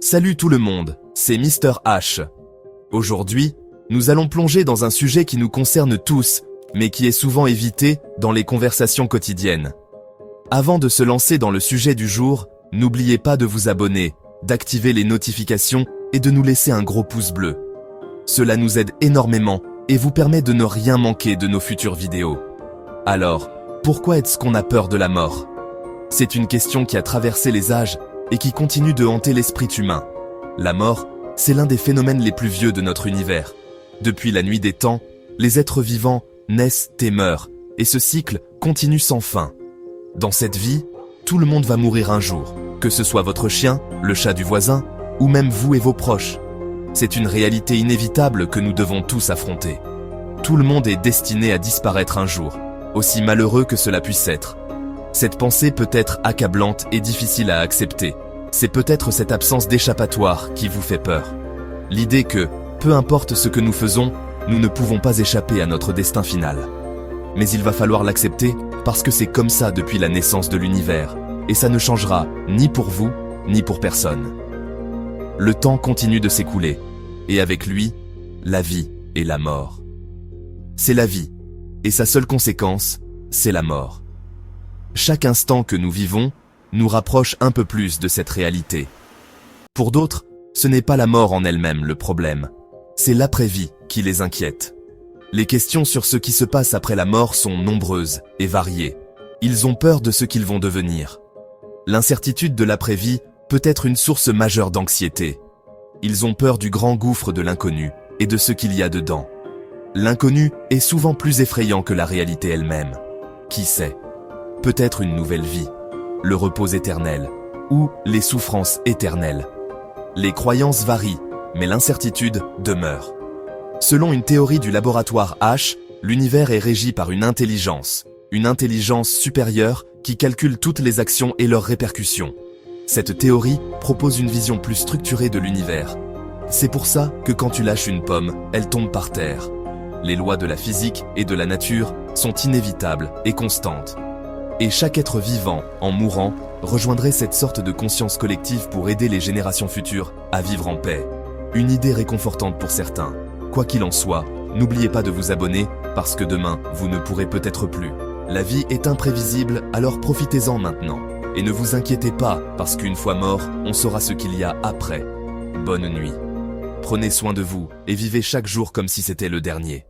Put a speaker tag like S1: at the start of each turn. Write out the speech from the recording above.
S1: Salut tout le monde, c'est Mr. H. Aujourd'hui, nous allons plonger dans un sujet qui nous concerne tous, mais qui est souvent évité dans les conversations quotidiennes. Avant de se lancer dans le sujet du jour, n'oubliez pas de vous abonner, d'activer les notifications et de nous laisser un gros pouce bleu. Cela nous aide énormément et vous permet de ne rien manquer de nos futures vidéos. Alors, pourquoi est-ce qu'on a peur de la mort? C'est une question qui a traversé les âges et qui continue de hanter l'esprit humain. La mort, c'est l'un des phénomènes les plus vieux de notre univers. Depuis la nuit des temps, les êtres vivants naissent et meurent, et ce cycle continue sans fin. Dans cette vie, tout le monde va mourir un jour, que ce soit votre chien, le chat du voisin, ou même vous et vos proches. C'est une réalité inévitable que nous devons tous affronter. Tout le monde est destiné à disparaître un jour, aussi malheureux que cela puisse être. Cette pensée peut être accablante et difficile à accepter. C'est peut-être cette absence d'échappatoire qui vous fait peur. L'idée que, peu importe ce que nous faisons, nous ne pouvons pas échapper à notre destin final. Mais il va falloir l'accepter parce que c'est comme ça depuis la naissance de l'univers, et ça ne changera ni pour vous, ni pour personne. Le temps continue de s'écouler, et avec lui, la vie et la mort. C'est la vie, et sa seule conséquence, c'est la mort. Chaque instant que nous vivons nous rapproche un peu plus de cette réalité. Pour d'autres, ce n'est pas la mort en elle-même le problème, c'est l'après-vie qui les inquiète. Les questions sur ce qui se passe après la mort sont nombreuses et variées. Ils ont peur de ce qu'ils vont devenir. L'incertitude de l'après-vie peut être une source majeure d'anxiété. Ils ont peur du grand gouffre de l'inconnu et de ce qu'il y a dedans. L'inconnu est souvent plus effrayant que la réalité elle-même. Qui sait? Peut-être une nouvelle vie, le repos éternel, ou les souffrances éternelles. Les croyances varient, mais l'incertitude demeure. Selon une théorie du laboratoire H, l'univers est régi par une intelligence supérieure qui calcule toutes les actions et leurs répercussions. Cette théorie propose une vision plus structurée de l'univers. C'est pour ça que quand tu lâches une pomme, elle tombe par terre. Les lois de la physique et de la nature sont inévitables et constantes. Et chaque être vivant, en mourant, rejoindrait cette sorte de conscience collective pour aider les générations futures à vivre en paix. Une idée réconfortante pour certains. Quoi qu'il en soit, n'oubliez pas de vous abonner, parce que demain, vous ne pourrez peut-être plus. La vie est imprévisible, alors profitez-en maintenant. Et ne vous inquiétez pas, parce qu'une fois mort, on saura ce qu'il y a après. Bonne nuit. Prenez soin de vous, et vivez chaque jour comme si c'était le dernier.